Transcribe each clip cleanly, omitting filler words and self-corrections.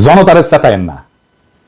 জনতারে চেতায়েন না,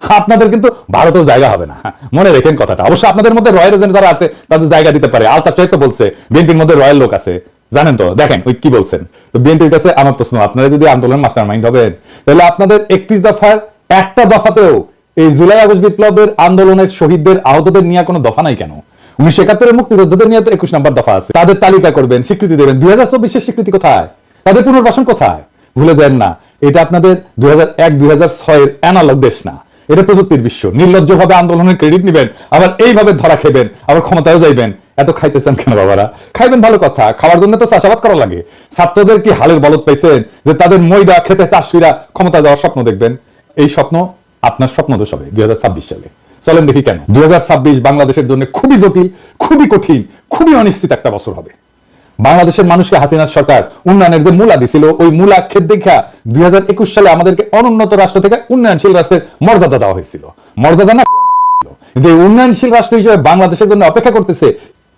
আপনাদের কিন্তু ভারতেও জায়গা হবে না, মনে রেখেন কথাটা। অবশ্য আপনাদের মধ্যে রয়্যাল এজেন্ট যারা আছে তাদের জায়গা দিতে পারে। আলতাফ সাহেব তো বলছে বিএনপির মধ্যে রয়্যাল লোক আছে, জানেন তো, দেখেন ওই কি বলছেন। তো বিএনপির কাছে আমার প্রশ্ন, আপনারা যদি আন্দোলন মাস্টার মাইন্ড হবেন তাহলে আপনাদের 31 দফার একটা দফাতেও এই জুলাই আগস্ট বিপ্লবের আন্দোলনের শহীদদের আহতদের নিয়ে কোনো দফা নাই কেন? 1971 মুক্তিযোদ্ধাদের নিয়ে তো 21 নম্বর দফা আছে। তাদের তালিকা করবেন, স্বীকৃতি দেবেন। 2024 স্বীকৃতি কোথায়? তাদের পুনর্বাসন কোথায়? ভুলে যান না, এটা আপনাদের 2001-2006 এর অ্যানালগ দেশ না, এটা প্রযুক্তির বিশ্ব। নির্লজ্জভাবে আন্দোলনের ক্রেডিট নেবেন, আবার এইভাবে ধরা খেবেন, আবার ক্ষমতায় যাইবেন। এত খাইতেছেন কেন বাবারা? খাইবেন ভালো কথা, খাওয়ার জন্য তো চাষাবাদ করা লাগে। ছাত্রদের কি হালের বলদ পাইছেন যে তাদের ময়দা খেতে চাষিরা ক্ষমতা যাওয়ার স্বপ্ন দেখবেন? এই স্বপ্ন আপনার স্বপ্ন দোষ হবে 2026 সালে। চলেন দেখি কেন 2026 বাংলাদেশের জন্য খুবই জটিল, খুবই কঠিন, খুবই অনিশ্চিত একটা বছর হবে। বাংলাদেশের মানুষকে হাসিনা সরকার উন্নয়নের যে মূলা দিছিল, ওই মূলা ক্ষেত দেখা 2021 সালে আমাদেরকে অনুন্নত রাষ্ট্র থেকে উন্নয়নশীল রাষ্ট্রের মর্যাদা দেওয়া হয়েছিল। মর্যাদা না, যে উন্নয়নশীল রাষ্ট্র হিসেবে বাংলাদেশের জন্য অপেক্ষা করতেছে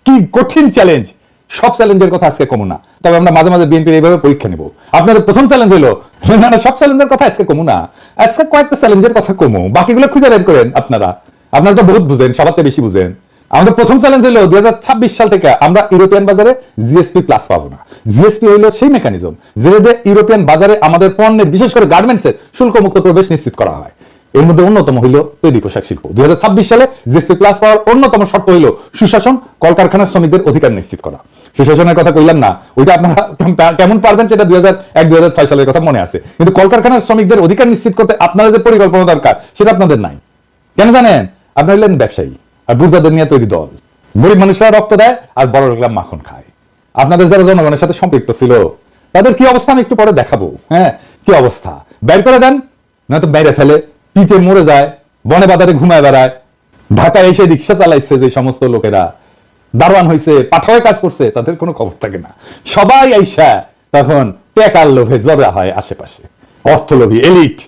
কি কঠিন চ্যালেঞ্জ। সব চ্যালেঞ্জের কথা আজকে কমু না, তবে আমরা মাঝে মাঝে বিএনপির এইভাবে পরীক্ষা নেব। আপনাদের প্রথম চ্যালেঞ্জ হলো না, সব চ্যালেঞ্জের কথা আজকে কমু না, আজকে কয়েকটা চ্যালেঞ্জের কথা কমু, বাকিগুলো খুঁজে বের করেন। আপনারা তো বহুত বুঝেন, সবার থেকে বেশি বুঝেন। আমাদের প্রথম চ্যালেঞ্জ হলো 2026 সাল থেকে আমরা ইউরোপিয়ান বাজারে জিএসপি প্লাস পাবো না। জিএসপি হলো সেই মেকানিজম যেটা ইউরোপিয়ান বাজারে আমাদের পণ্যের, বিশেষ করে গার্মেন্টসের শুল্কমুক্ত প্রবেশ নিশ্চিত করা হয়। এর মধ্যে অন্যতম হইল তৈরি পোশাক শিল্প। 2026 সালে জিএসপি প্লাস পাওয়ার অন্যতম শর্ত হইল সুশাসন, কলকারখানার শ্রমিকদের অধিকার নিশ্চিত করা। সুশাসনের কথা কইলাম না, ওইটা আপনারা কেমন পারবেন সেটা 2001-2006 সালের কথা মনে আছে, কিন্তু কলকারখানার শ্রমিকদের অধিকার নিশ্চিত করতে আপনারা যে পরিকল্পনা দরকার সেটা আপনাদের নাই। কেন জানেন? আপনারা হলেন ব্যবসায়ী আর বুর্জাদের নিয়ে তৈরি দল। গরিব মানুষরা রক্ত দেয় আর বড় লোকরা মাখন খায়। আপনাদের যারা জনগণের সাথে সম্পৃক্ত ছিল তাদের কি অবস্থা আমি একটু পরে দেখাবো। হ্যাঁ, কি অবস্থা, বের করে দেন, না তো বাইরে ফেলে, পিঠে মরে যায়, বনে বাজারে ঘুমায় বেড়ায়। ঢাকায় এসে রিক্সা চালাইছে যে সমস্ত লোকেরা, দারোয়ান হয়েছে, পাঠায় কাজ করছে, তাদের কোনো খবর থাকে না। সবাই আইসা তখন টেকার লোভে জড়া হয় আশেপাশে, অর্থলোভী এলিট।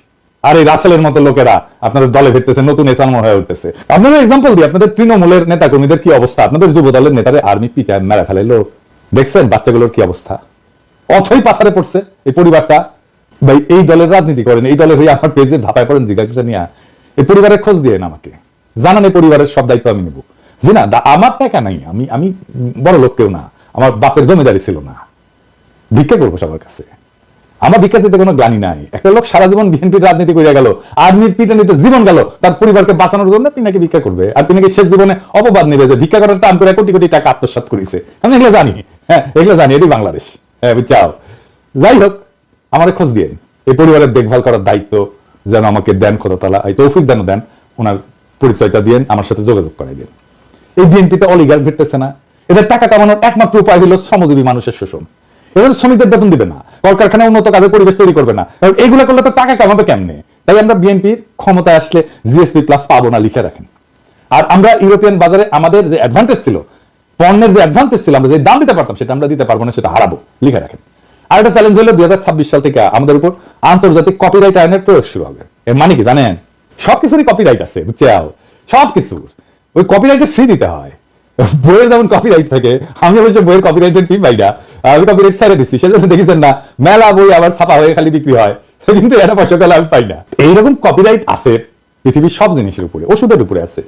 আর এই রাসেলের মতো লোকেরা আপনাদের দলে ফিরতেছে, নতুন এসালমো হয়ে উঠতেছে। আপনাদের এক্সাম্পল দিই, আপনাদের তৃণমূলের নেতা কর্মীদের কি অবস্থা, আপনাদের যুব দলের নেতারে আর্মি পিটায় মেরে ফেলাইলো, দেখছেন বাচ্চাগুলোর কি অবস্থা? অথই পাথারে পড়ছে এই পরিবারটা। ভাই এই দলের রাজনীতি করেন, এই দলের হয়ে আমার পেজে ধাপায় পড়েন, জিজ্ঞাসা নিয়ে এই পরিবারের খোঁজ দিয়ে আমাকে জানান, এই পরিবারের সব দায়িত্ব আমি নেব। জি না, আমার টাকা নাই, আমি বড় লোক কেউ না, আমার বাপের জমিদারি ছিল না, ভিক্ষা করবো সবার কাছে, আমার ভিক্ষা দিতে কোনো গ্লানি নাই। একটা লোক সারা জীবন বিএনপির রাজনীতি করে গেল, আর্মির পিটানিতে জীবন গেল, তার পরিবারকে বাঁচানোর জন্য তিনি নাকি ভিক্ষা করবে, আর তিনি নাকি শেষ জীবনে অপবাদ নেবে যে ভিক্ষা করার টান করে কোটি কোটি টাকা আত্মসাৎ করেছে। আমি এগুলো জানি, হ্যাঁ এগুলো জানি, এটি বাংলাদেশ। হ্যাঁ বুঝছাও। যাই হোক, আমার খোঁজ দিয়ে এই পরিবারের দেখভাল করার দায়িত্ব যেন আমাকে দেন, খোদাতালা এই তৌফিক যেন দেন, ওনার পরিচয়টা দিয়ে আমার সাথে যোগাযোগ করাই দেন। এই বিএনপিতে অলিগার ঘটতেছে না, এদের টাকা কামানোর একমাত্র উপায় হলো শ্রমজীবী মানুষের শোষণ। এদের শ্রমিকদের বেতন দিবে না, কলকারখানায় উন্নত কাজের পরিবেশ তৈরি করবে না, এইগুলো করলে তো টাকা কামাবে কেমনে? তাই আমরা বিএনপির ক্ষমতায় আসলে জিএসপি প্লাস পাবো না, লিখে রাখেন। আর আমরা ইউরোপিয়ান বাজারে আমাদের যে অ্যাডভান্টেজ ছিল, পণ্যের যে অ্যাডভান্টেজ ছিল, আমরা যে দাম দিতে পারতাম সেটা আমরা দিতে পারবো না, সেটা হারাবো, লিখে রাখেন। আর একটা চ্যালেঞ্জ হলো 2026 সাল থেকে আমাদের উপর আন্তর্জাতিক কপিরাইট আইনের প্রয়োগ শুরু হবে। এর মানে কি জানেন? সবকিছুরই কপিরাইট আছে, বুঝছেন? সবকিছুর ওই কপিরাইটে ফ্রি দিতে হয়। বইয়ের যেমন কপিরাইট থাকে, আমি অবশ্য বইয়ের কপিরাইটের ফি পাই না, আমি কপিরাইট ছেড়ে দিচ্ছি, সেজন্য দেখেছেন না মেলা বই আবার ছাপা হয়ে খালি বিক্রি হয়, কিন্তু এটা পয়সা পেলে আমি পাই না। এইরকম কপিরাইট আছে পৃথিবীর সব জিনিসের উপরে, ওষুধের উপরে আছে।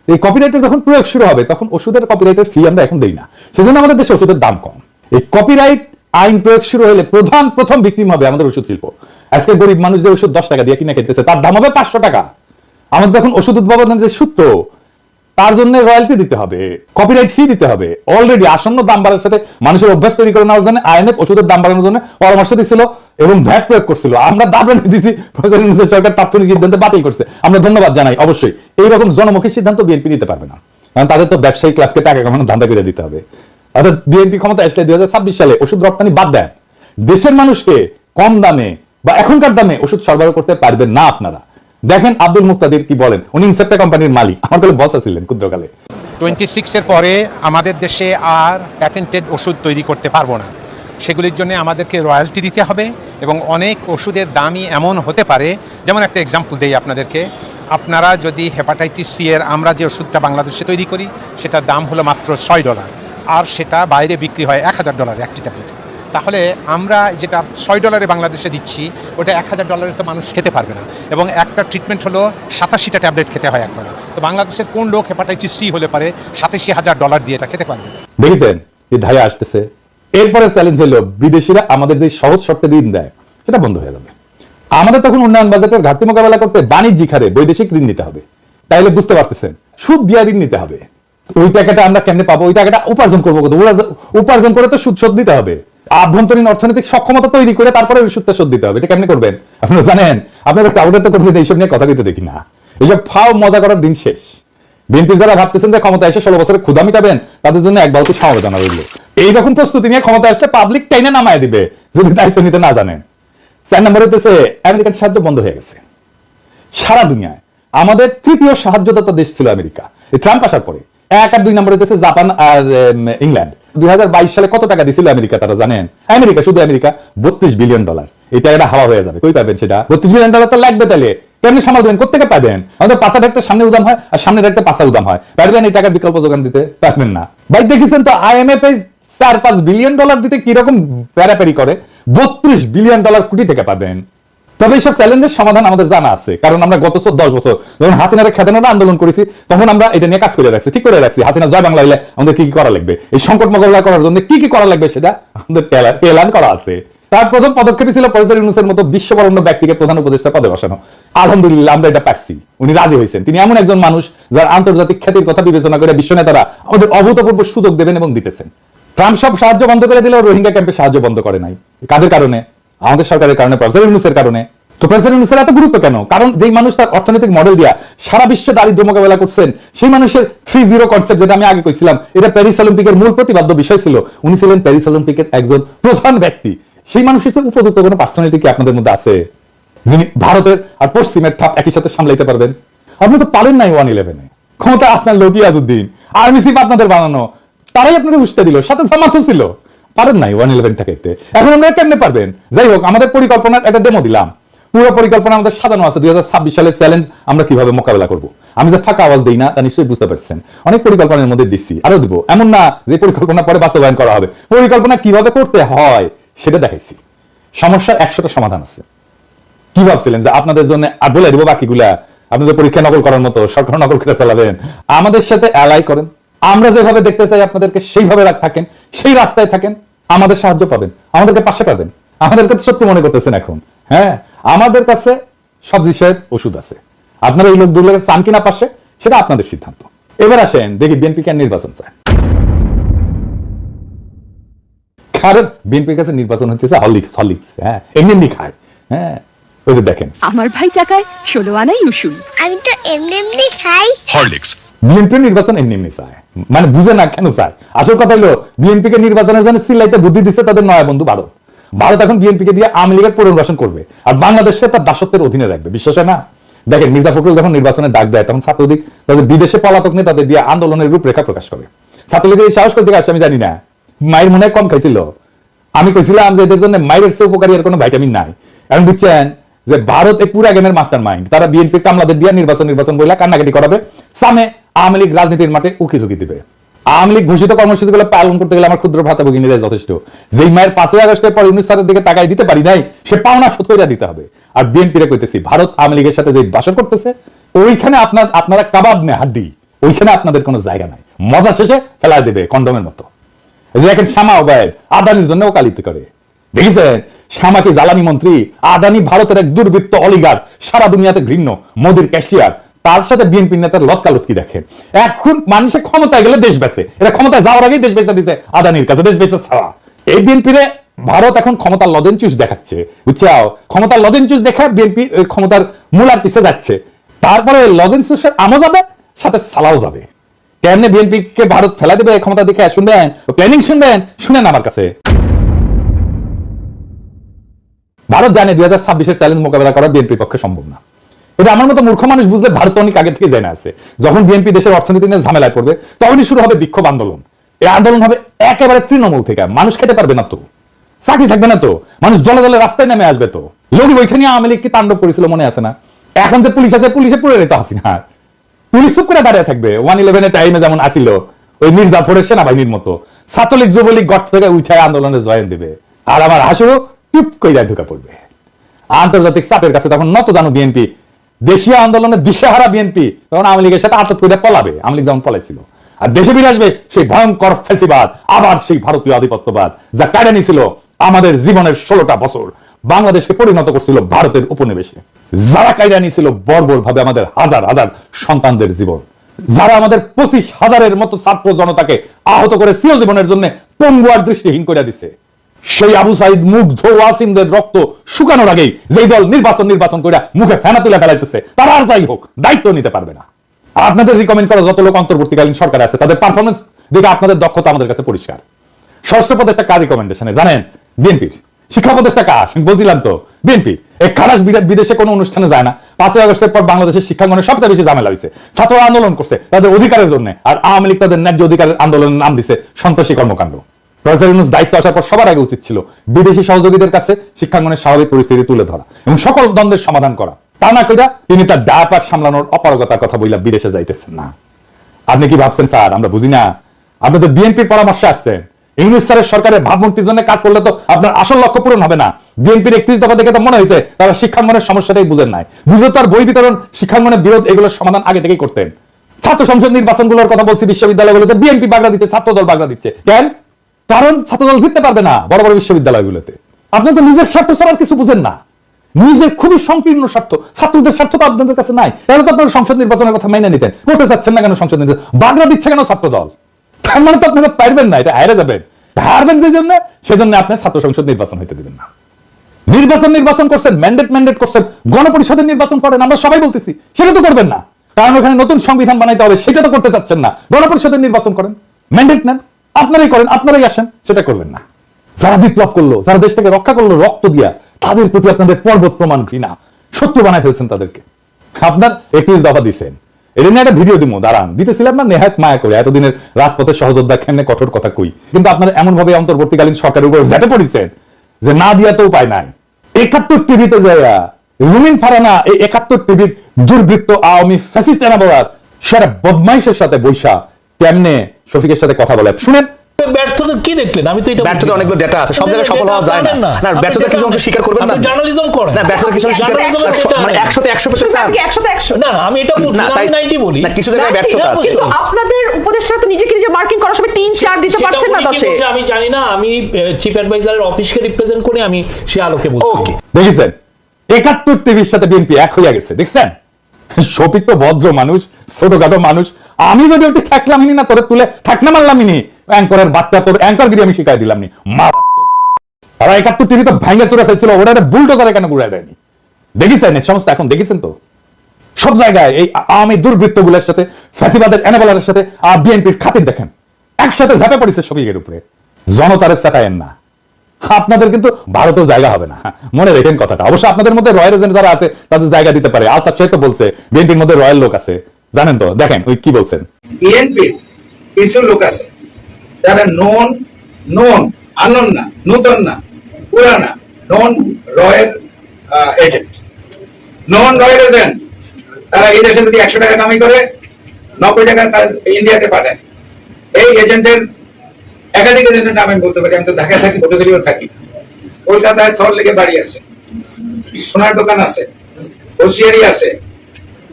এই কপিরাইটের যখন প্রয়োগ শুরু হবে তখন ওষুধের কপিরাইটের ফি আমরা এখন দেই না, সেজন্য আমাদের দেশে ওষুধের দাম কম। এই কপিরাইট আইন প্রয়োগ শুরু হলে প্রথম ভিকটিম হবে আমাদের ওষুধ শিল্প। আজকে গরিব মানুষ যে ওষুধ 10 টাকা দিয়ে কিনে খেতেছে, তার দাম হবে 500 টাকা। আমাদের যখন ওষুধ উদ্ভাবনের যে সূত্র, তার জন্য রয়্যালটি দিতে হবে, কপিরাইট ফি দিতে হবে। অলরেডি আসন্ন দাম বাড়ার সাথে মানুষের অভ্যাস তৈরি করে নেওয়ার জন্য আইএমএফ ওষুধের দাম বাড়ানোর জন্য পরামর্শ দিচ্ছিল এবং ভ্যাট প্রয়োগ করছিল। আমরা দাবি দিয়েছি, সরকার তাৎক্ষণিক সিদ্ধান্ত বাতিল করছে, আমরা ধন্যবাদ জানাই। অবশ্যই এইরকম জনমুখী সিদ্ধান্ত বিএনপি নিতে পারবে না, কারণ তাদের তো ব্যবসায়িক লাভকে টাকা কামানো ধান্দা করে দিতে হবে। অর্থাৎ বিএনপি ক্ষমতা আসলে 2026 সালে ওষুধ রপ্তানি বাদ দেন, দেশের মানুষকে কম দামে বা এখনকার দামে ওষুধ সরবরাহ করতে পারবেন না। আপনারা দেখেন আব্দুল মুক্তাদির কি বলেন, উনি ইনসেপ্টা কোম্পানির মালিক, আমার কাছে বস ছিলেন ক্ষুদ্রকালে। 26 এর পরে আমাদের দেশে আর প্যাটেন্টেড ওষুধ তৈরি করতে পারবো না, সেগুলির জন্য আমাদেরকে রয়্যালটি দিতে হবে এবং অনেক ওষুধের দামই এমন হতে পারে, যেমন একটা এক্সাম্পল দেই আপনাদেরকে, আপনারা যদি হেপাটাইটিস সি এর আমরা যে ওষুধটা বাংলাদেশে তৈরি করি সেটার দাম হলো মাত্র $6, আর সেটা বাইরে বিক্রি হয় $1000 একটি ট্যাবলেটে। তাহলে আমরা যেটা $6 বাংলাদেশে দিচ্ছি ওটা $1,000 তো মানুষ খেতে পারবে না, এবং একটা ট্রিটমেন্ট হলো 87টা ট্যাবলেট খেতে হয় একবারে। তো বাংলাদেশের কোন লোক হেপাটাইটিস সি হলে পারে $87,000 দিয়ে এটা খেতে পারবে? দেখেছেন এই ধায়া আসতেছে। এরপরে চ্যালেঞ্জ হলো বিদেশিরা আমাদের যে সহজ শর্তে ঋণ দেয় সেটা বন্ধ হয়ে যাবে। আমাদের তখন উন্নয়ন বাজেটের ঘাটতি মোকাবেলা করতে বাণিজ্যিক হারে বৈদেশিক ঋণ নিতে হবে। তাইলে বুঝতে পারতেছেন সুদ দিয়ে ঋণ নিতে হবে। ওই টাকাটা আমরা কেমনে পাবো? ওই টাকাটা উপার্জন করবো কত? উপার্জন করে তো সুদ শোধ দিতে হবে। আভ্যন্তরীণ অর্থনৈতিক সক্ষমতা তৈরি করে তারপরে ওই সুদটা শোধ দিতে হবে। এটা কেমনে করবেন আপনারা জানেন? আপনাদের কাউকে তো করবেন এইসব নিয়ে কথা বলতে দেখি না। এইসব ফাও মজা করার দিন শেষ। বিএনপির যারা ভাবতেছেন যে ক্ষমতা এসে 16 বছরে ক্ষুধা মিটাবেন তাদের জন্য এক বালতি সমবেদনা রইল। এইরকম প্রস্তুতি নিয়ে ক্ষমতা আসলে পাবলিক টাইনে নামায় দিবে যদি দায়িত্ব নিতে না জানেন। 4 নম্বরে হচ্ছে আমেরিকার সাহায্য বন্ধ হয়ে গেছে। সারা দুনিয়ায় আমাদের তৃতীয় সাহায্যদাতা দেশ ছিল আমেরিকা এই ট্রাম্প আসার পরে। 1 আর 2 নম্বরে হচ্ছে জাপান আর ইংল্যান্ড। 2022 সালে কত টাকা দিছিল আমেরিকা তারা জানেন? আমেরিকা, শুধু আমেরিকা $32 বিলিয়ন। এই টাকাটা হাওয়া হয়ে যাবে। কই পাবেন সেটা? $32 বিলিয়ন তো লাগবে। তাহলে কেমনি সামাল দেবেন? কোথেকে পাবেন? আমাদের পাশা থাকতে সামনে উদাম হয় আর সামনে থাকতে পাশা উদাম হয়। পারবেন এই টাকার বিকল্প যোগান দিতে? পারবেন না ভাই। দেখেছেন তো IMF $4-5 বিলিয়ন দিতে কিরকম প্যারাপ্যারি করে। $32 বিলিয়ন কোটি থেকে পাবেন। তবে এইসব চ্যালেঞ্জের সমাধান আমাদের জানা আছে, কারণ আমরা গত 10 বছর যখন হাসিনার খেদানোর আন্দোলন করেছি তখন আমরা এটা নিয়ে কাজ করে রাখছি, ঠিক করে রাখছি। হাসিনা জয় বাংলা হইলে আমাদের কি কি করা লাগবে, এই সংকট মোকাবিলা করার জন্য কি কি করা লাগবে সেটা আমাদের প্ল্যান করা আছে। তার প্রথম পদক্ষেপই ছিল প্রফেসর ইউনূসের মতো বিশ্ববরণ্য ব্যক্তিকে প্রধান উপদেষ্টা পদে বসানো। আলহামদুলিল্লাহ আমরা এটা পারছি। উনি রাজি হয়েছেন। তিনি এমন একজন মানুষ যার আন্তর্জাতিক খ্যাতির কথা বিবেচনা করে বিশ্ব নেতারা আমাদের অভূতপূর্ব সুযোগ দেবেন এবং দিতেছেন। ট্রাম্প সব সাহায্য বন্ধ করে দিলেও রোহিঙ্গা ক্যাম্পে সাহায্য বন্ধ করে নাই। কাদের কারণে? আমাদের সরকারের কারণে, প্রফেসর ইউনূসের কারণে। তো প্রেসিডেন্ট ইউনূসের এত গুরুত্ব কেন? কারণ যেই মানুষ তার অর্থনৈতিক মডেল দিয়া সারা বিশ্বে দারিদ্র্য মোকাবেলা করছেন, সেই মানুষের 3-0 কনসেপ্ট যেটা আমি আগে কইছিলাম, এটা প্যারিস অলিম্পিকের মূল প্রতিপাদ্য বিষয় ছিল। উনি ছিলেন প্যারিস অলিম্পিকের একজন প্রধান ব্যক্তি। সেই মানুষের উপযুক্ত কোনো পার্সোনালিটি কি আপনাদের মধ্যে আছে যিনি ভারতের আর পশ্চিমের ঠাপ একই সাথে সামলাইতে পারবেন? আপনি তো পারেন নাই 1-11-এ। ক্ষমতা আপনার লোক ইয়াজউদ্দিন, আর্মি চিফ আপনাদের বানানো, তারাই আপনাকে উস্তে দিল, সাথে জামাতও ছিল। পারেন নাই 1-11 ঠেকাইতে। এখন আমরা কেমনে পারবেন? যাই হোক, আমাদের পরিকল্পনার একটা ডেমো দিলাম। পুরো পরিকল্পনা আমাদের সাজানো আছে 2026 সালের চ্যালেঞ্জ আমরা কিভাবে মোকাবেলা করব। আমি যে ফাঁকা আওয়াজ দিই না তা নিশ্চয়ই বুঝতে পারছেন। অনেক পরিকল্পনার মধ্যে দিচ্ছি, আরো দিব। এমন না যে পরিকল্পনা পরে বাস্তবায়ন করা হবে। পরিকল্পনা কিভাবে করতে হয় সেটা দেখাইছি। সমস্যার 100টা সমাধান আছে। কি ভাবছিলেন যে আপনাদের জন্য আর বলে দিব বাকিগুলা আপনাদের পরীক্ষা নকল করার মতো সরকার নকল করে চালাবেন? আমাদের সাথে অ্যালাই করেন। আমরা যেভাবে দেখতে চাই আপনাদেরকে সেইভাবে থাকেন, সেই রাস্তায় থাকেন, আমাদের সাহায্য পাবেন, আমাদেরকে পাশে পাবেন। আমাদেরকে সত্যি মনে করতেছেন এখন? হ্যাঁ, আমাদের কাছে সব বিষয়ের ওষুধ আছে। আপনারা এই লোকগুলোকে চান কিনা পাশে সেটা আপনাদের সিদ্ধান্ত। এবার আসেন দেখি বিএনপি কেন নির্বাচন চায়। কারণ বিএনপির কাছে নির্বাচন হচ্ছে হরলিক্স। হ্যাঁ, এমনি খায়। হ্যাঁ, ওই যে দেখেন আমার ভাই টাকায় 16 আনাই উসুল। আমি তো এমনি খাই হরলিক্স। বিএনপির নির্বাচন এমনি চায়, মানে বুঝে না কেন চায়। আসল কথা হলো বিএনপিকে নির্বাচনের জন্য সিল্লাইতে বুদ্ধি দিচ্ছে তাদের নয়া বন্ধু ভারত। ভারত এখন বিএনপিকে দিয়ে আওয়ামী লীগের পুনর্বাসন করবে আর বাংলাদেশকে তার দাসত্বের অধীনে রাখবে। বিশ্বাস হয় না? দেখেন মির্জা ফখরুল যখন নির্বাচনের ডাক দেয় তখন ছাত্রলীগ তাদের বিদেশে পলাতক নিয়ে তাদের দিয়ে আন্দোলনের রূপরেখা প্রকাশ করে। ছাত্রলীগের এই সাহস করতে আসছে আমি জানি না। মায়ের মনে হয় কম খাইছিল। আমি কইছিলাম যে এদের জন্য মায়ের চেয়ে উপকারী আর কোনো ভাইটামিন নাই। এখন বুঝছেন যে ভারত এই পুরা গেমের মাস্টার মাইন্ড। তারা বিএনপি কামলাদের দিয়ে নির্বাচন বলে কান্নাকাটি করাবে, সামনে আওয়ামী লীগ রাজনীতির মাঠে উকি ঝুঁকি দিবে। আওয়ামী লীগ ঘোষিত কর্মসূচিগুলো পালন করতে গেলে আমার ক্ষুদ্র ভাতা ভগিনীরা যথেষ্ট। যেই মায়ের 5 আগস্টের পর 19 সালের দিকে তাকাই দিতে পারি নাই, সে পাওনা শোধ করে দিতে হবে। আর বিএনপিরে কইতেছি ভারত আওয়ামী লীগের সাথে যে বাসর করতেছে ওইখানে আপনারা কাবাব নে হাড্ডি, ওইখানে আপনাদের কোনো জায়গা নাই। মজা শেষে ফেলা দেবে কন্ডমের মতো। দেখেন শ্যামা ওবায়দ আদানির জন্য ওকালতি করে। দেখেছেন শ্যামা কি জ্বালানি মন্ত্রী? আদানি ভারতের এক দুর্বৃত্ত অলিগার, সারা দুনিয়াতে ঘৃণ্য, মোদির ক্যাশিয়ার। তার সাথে বিএনপি নেতার লটকালটকি দেখেন। এখন মানুষের ক্ষমতায় গেলে দেশ বেচে, এটা ক্ষমতায় যাওয়ার আগেই দেশ বেচে দিছে আদানির কাছে, দেশ বেচে ছাড়া। এই বিএনপিরে ভারত এখন ক্ষমতার লজেন চুস দেখাচ্ছে, বুঝছাও? ক্ষমতার লজেন চুস দেখা বিএনপি ক্ষমতার মূলার পিছে যাচ্ছে। তারপরে লজেন চুসের আমও যাবে, সাথে সালাও যাবে। কেমনে বিএনপি কে ভারত ফেলা দেবে ক্ষমতা দেখে শুনবেন, প্ল্যানিং শুনেন আমার কাছে। ভারত জানে 2026-এর চ্যালেঞ্জ মোকাবেলা করা বিএনপির পক্ষে সম্ভব না। এটা আমার মতো মূর্খ মানুষ বুঝলে ভারত অনেক আগে থেকে জানা আছে। যখন বিএনপি দেশের অর্থনীতি নিয়ে ঝামেলায় পড়বে তখনই শুরু হবে বিক্ষোভ আন্দোলন। এই আন্দোলন হবে একেবারে তৃণমূল থেকে। মানুষ খেতে পারবে না তো, চাকরি থাকবে না তো, মানুষ দলে দলে রাস্তায় নেমে আসবে তো। লোক ওইখানে আওয়ামী লীগ কি তাণ্ডব করেছিল মনে আছে না? এখন যে পুলিশ আছে পুলিশে পুরে রেখে হাসিনা, পুলিশ চুপ করে দাঁড়িয়ে থাকবে। 1-11-এর টাইমে যেমন আসিল ওই মির্জাফরের সেনাবাহিনীর মতো। ছাত্রলীগ যুবলীগ গঠ থেকে উঠায় আন্দোলনে জয়েন দেবে। আর আমার হাসু টুপ কইরা ঢুকা পড়বে। আন্তর্জাতিক চাপের কাছে তখন নত জানো বিএনপি, দেশীয় আন্দোলনের দিশেহারা বিএনপি তখন আওয়ামী লীগের সাথে আত্মত করে পলাবে, আওয়ামী লীগ যেমন পলাইছিল। আর দেশে ফিরে আসবে সেই ভয়ঙ্কর ফ্যাসিবাদ, আবার সেই ভারতীয় আধিপত্যবাদ যা কাটে নিছিল আমাদের জীবনের 16টা বছর, বাংলাদেশকে পরিণত করছিল ভারতের উপনিবেশে। যারা কায়দা নিয়েছিল বর্বর ভাবে আমাদের হাজার হাজার সন্তানদের জীবন, যারা আমাদের 25,000-এর মতো ছাত্র জনতাকে আহত করে চির জীবনের জন্য পঙ্গু আর দৃষ্টিহীন করে দিছে, সেই আবু সাইদ মুগ্ধ ওয়াসিমদের রক্ত শুকানোর আগেই যেই দল নির্বাচন করে মুখে ফেনা তুলে ফেলাইতেছে, তারা আর যাই হোক দায়িত্ব নিতে পারবে না। আপনাদের রিকমেন্ড করা যত লোক অন্তর্বর্তীকালীন সরকার আছে তাদের পারফরমেন্স দেখে আপনাদের দক্ষতা আমাদের কাছে পরিষ্কার। ষষ্ঠ প্রদেশটা কার রিকমেন্ডেশনে জানেন? বিএনপির। শিক্ষা প্রদেশটা কার? বলছিলাম তো বিএনপি। এই খালাস বিদেশে কোনো অনুষ্ঠানে যায় না। 5ই আগস্টের পর বাংলাদেশের শিক্ষাঙ্গনে সবচেয়ে বেশি ঝামেলা হয়েছে, ছাত্ররা আন্দোলন করছে তাদের অধিকারের জন্য, আর আওয়ামী লীগ তাদের ন্যায্য অধিকারের আন্দোলনের নাম দিছে সন্ত্রাসী কর্মকাণ্ড। প্রফেসর ইউনূস দায়িত্ব আসার পর সবার আগে উচিত ছিল বিদেশি সহযোগীদের কাছে শিক্ষাঙ্গনের স্বাভাবিক পরিস্থিতি তুলে ধরা এবং সকল দ্বন্দ্বের সমাধান করা। তা না কইরা তিনি তার ডায়াপার সামলানোর অপারগতার কথা বইলা বিদেশে যাইতেছেন না। আপনি কি ভাবছেন স্যার আমরা বুঝি না? আপনি তো বিএনপির পরামর্শে আসছেন। ইউনূস স্যারের সরকারের ভাবমূর্তির জন্য কাজ করলে তো আপনার আসল লক্ষ্য পূরণ হবে না। বিএনপির 31 দফা দেখে তো মনে হয়েছে তারা শিক্ষাঙ্গনের সমস্যাটাই বুঝেন নাই। বুঝে তার বই বিতরণ, শিক্ষাঙ্গনের বিরোধ এগুলোর সমাধান আগে থেকেই করতেন। ছাত্র সংসদ নির্বাচনগুলোর কথা বলছি, বিশ্ববিদ্যালয়গুলোতে বিএনপি বাগড়া দিচ্ছে, ছাত্রদল বাগড়া দিচ্ছে। কেন? কারণ ছাত্রদল জিততে পারবে না বড় বড় বিশ্ববিদ্যালয়গুলোতে। আপনি তো নিজের স্বার্থ ছাড়া কিছু বুঝেন না, নিজের খুবই সংকীর্ণ স্বার্থ, ছাত্রদের স্বার্থ তো আপনাদের কাছে নাই। তাহলে তো আপনারা সংসদ নির্বাচনের কথা মেনে নিতেন। করতে চাচ্ছেন না কেন সংসদ নির্বাচন? বাগড়া দিচ্ছে কেন ছাত্রদল? তার মানে তো আপনারা পারবেন না, এটা হারে যাবেন। হারবেন যে জন্য, সেজন্য আপনি ছাত্র সংসদ নির্বাচন হইতে দিবেন না। নির্বাচন করছেন, ম্যান্ডেট করছেন, গণপরিষদের নির্বাচন করেন, আমরা সবাই বলতেছি, সেটা তো করবেন না। কারণ ওখানে নতুন সংবিধান বানাইতে হবে, সেটা তো করতে চাচ্ছেন না। গণপরিষদের নির্বাচন করেন, ম্যান্ডেট নেন, আপনারাই করেন, আপনারাই আসেন, সেটা করবেন না। যারা বিপ্লব করলো, যারা দেশটাকে রক্ষা করলো রক্ত দিয়া, তাদের প্রতি আপনাদের পর্বত প্রমাণ ঘৃণা, শত্রু বানায় ফেলছেন তাদেরকে। আপনার 31 দফা দিচ্ছেন, এটা নিয়ে একটা ভিডিও দিব, দাঁড়ান। দিতেছিলাম না নেহাত মায়া করে, এতদিনের রাজপথের সহযোদ্ধা কেমনে কঠোর কথা কই, কিন্তু আপনারা এমন ভাবে অন্তর্বর্তীকালীন সরকারের উপরে ঝেঁটে পড়েছেন যে না দিয়া তো উপায় নাই। 71 টিভিতে যাইয়া রুমিন ফারানা এই 71 টিভির দুর্বৃত্ত আওয়ামী ফ্যাসিস্ট এনাবলার সেটা বদমাইশের সাথে বৈশা কেমনে শফিকের সাথে কথা বলে শুনেন। ব্যর্থতা কি দেখলেন? আমি তো এটা ব্যর্থতা অনেকগুলো ডেটা আছে, সব জায়গায় সফল হওয়া যায় না। না ব্যর্থতা কিছু অংশ স্বীকার করবেন না, জার্নালিজম করেন না ব্যর্থতা কিছু মানে 100% চান না, আমি এটা বলছি না, আমি 90 বলি না, কিছু জায়গায় ব্যর্থতা আছে। কিন্তু আপনাদের উপদেষ্টা তো নিজেকে নিজে মার্কিং করার সময় 3-4 দিতে পারছেন না 10-এ। আমি জানি না, আমি চিফ অ্যাডভাইজারের অফিসকে রিপ্রেজেন্ট করে আমি সে আলোকে বলছি। ওকে, দেখেছেন 71 টিভির সাথে বিএনপি এক হয়ে গেছে, দেখছেন? শফিক তো ভদ্র মানুষ, ছোটখাটো মানুষ। আমি যদি ওটি থাকলাম না, তোরে তুলে থাকনা মারলাম নি, অ্যাঙ্করের বাচ্চা, তোর অ্যাঙ্করগিরি আমি শিখাই দিলাম নি। তারা 71 টিভি তো ভাঙে চুরে ফেলছিল, ওটা একটা বুলডোজারে কেন ঘুরাই দেয়নি? দেখেছেন এই সমস্ত? এখন দেখেছেন তো সব জায়গায় এই আওয়ামী দুর্বৃত্তগুলোর সাথে, ফ্যাসিবাদের এনাবলারের সাথে বিএনপির খাতির দেখেন, একসাথে ঝাঁপে পড়েছে শফিকের উপরে। জনতারে চাটায়েন না, আপনাদের কিন্তু ভারতেও জায়গা হবে না, মনে রেখেন কথাটা। অবশ্য আপনাদের মধ্যে রয়্যাল এজেন্ট যারা আছে তাদের জায়গা দিতে পারে। আলতাফ সাহেব তো বলছে বিএনপির মধ্যে রয়্যাল লোক আছে, জানেন তো? দেখেন ওই কি বলছেন। বিএনপির কিছু লোক আছে যারা আনন না, নূতন না, পুরানা, নন রয়্যাল এজেন্ট। তারা এই দেশে যদি 100 টাকা কামাই করে 90 টাকা ইন্ডিয়াতে পাঠায়। এই এজেন্টের একাধিক এজেন্টের নাম আমি বলতে পারি। আমি তো ঢাকায় থাকি, বটগলিও থাকি, কলকাতায় সল্ট লেকে বাড়ি আছে, সোনার দোকান আছে, হোশিয়ারি আছে,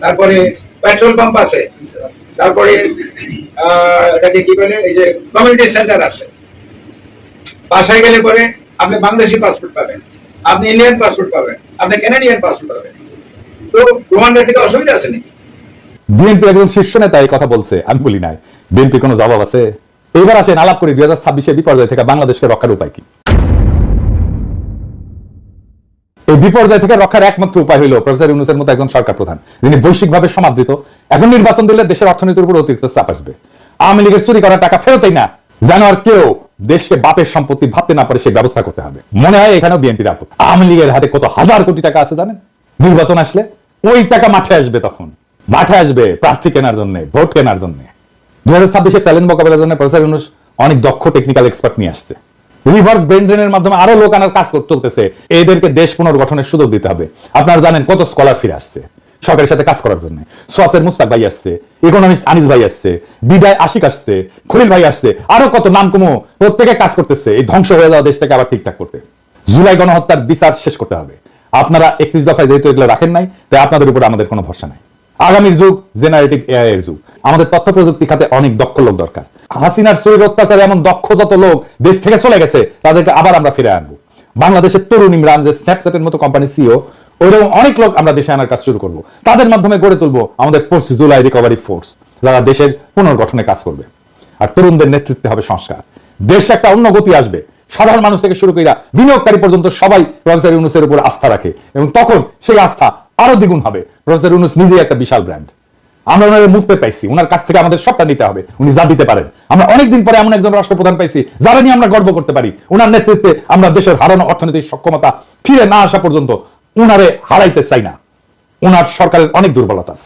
তারপরে পেট্রোল পাম্প আছে, তারপরে এটাকে কি বলে, এই যে কমিউনিটি সেন্টার আছে। বাসায় গেলে পরে আপনি বাংলাদেশি পাসপোর্ট পাবেন, আপনি ইন্ডিয়ান পাসপোর্ট পাবেন, আপনি কানাডিয়ান পাসপোর্ট পাবেন। তো প্রমাণের থেকে অসুবিধা আছে নাকি? বিএনপি একজন শীর্ষ নেতা এই কথা বলছে, আমি বলি নাই। বিএনপি কোনো জবাব আছে? এবার আসেন আলাপ করি 2026 বিপর্যয় থেকে বাংলাদেশকে রক্ষার উপায় কি। এই বিপর্যয় থেকে রক্ষার একমাত্র উপায় হলো প্রফেসর ইউনূসের মতো একজন সরকার প্রধান, যিনি বৈশ্বিকভাবে সমাদৃত। এখন নির্বাচন দিলে দেশের অর্থনীতির উপর অতিরিক্ত চাপ আসবে। আওয়ামী লীগের চুরি করা টাকা ফেরতই না, যেন আর কেউ দেশকে বাপের সম্পত্তি ভাবতে না পারে, সেই ব্যবস্থা করতে হবে। মনে হয় এখানেও বিএনপির আপত্তি। আওয়ামী লীগের হাতে কত হাজার কোটি টাকা আছে জানেন? নির্বাচন আসলে ওই টাকা মাঠে আসবে, তখন মাঠে আসবে প্রার্থী কেনার জন্য, ভোট কেনার জন্য। 2026 চ্যালেঞ্জ মোকাবেলার জন্য প্রফেসর ইউনূস অনেক দক্ষ টেকনিক্যাল এক্সপার্ট নিয়ে আসছে। রিভার্স ব্রেন ড্রেনের মাধ্যমে আরো লোক আনার কাজ চলতেছে। এদেরকে দেশ পুনর্গঠনের সুযোগ দিতে হবে। আপনারা জানেন কত স্কলার ফিরে আসছে, সরকারের সাথে কাজ করার জন্য। সোয়াসের মুস্তাক ভাই আসছে, ইকোনমিস্ট আনিস ভাই আসছে, বিদায় আশিক আসছে, খলিল ভাই আসছে, আরো কত নাম কমো প্রত্যেকে কাজ করতেছে এই ধ্বংস হয়ে যাওয়া দেশটাকে আবার ঠিকঠাক করতে। জুলাই গণহত্যার বিচার শেষ করতে হবে। আপনারা 31 দফায় যেহেতু এগুলো রাখেন নাই, তাই আপনাদের উপর আমাদের কোনো ভরসা নাই। আগামীর যুগ জেনারেটিভ এআই এর যুগ, আমাদের তথ্য প্রযুক্তি খাতে অনেক দক্ষ লোক দরকার। হাসিনার শরীর অত্যাচারে এমন দক্ষ যত লোক দেশ থেকে চলে গেছে তাদেরকে আবার আমরা ফিরে আনবো। বাংলাদেশের তরুণ ইমরান যে স্ন্যাপচ্যাটের মতো কোম্পানি সিও, ওইরকম অনেক লোক আমরা দেশে আনার কাজ শুরু করবো। তাদের মাধ্যমে গড়ে তুলবো আমাদের পোস্ট জুলাই রিকভারি ফোর্স, যারা দেশের পুনর্গঠনে কাজ করবে। আর তরুণদের নেতৃত্বে হবে সংস্কার। দেশ একটা অন্য গতি আসবে। সাধারণ মানুষ থেকে শুরু করে বিনিয়োগকারী পর্যন্ত সবাই প্রফেসর ইউনূসের উপর আস্থা রাখে, এবং তখন সেই আস্থা আরো দ্বিগুণ হবে। প্রফেসর ইউনূস নিজেই একটা বিশাল ব্র্যান্ড। আমরা ওনার মুক্তি পাইছি, ওনার কাছ থেকে আমাদের সবটা নিতে হবে। উনি যা দিতে পারেন, আমরা অনেকদিন পরে এমন একজন রাষ্ট্রপ্রধান পাইছি যারা নিয়ে আমরা গর্ব করতে পারি। ওনার নেতৃত্বে আমরা দেশের হারানো অর্থনৈতিক সক্ষমতা ফিরে না আসা পর্যন্ত উনারে হারাইতে চাই না। ওনার সরকারের অনেক দুর্বলতা আছে।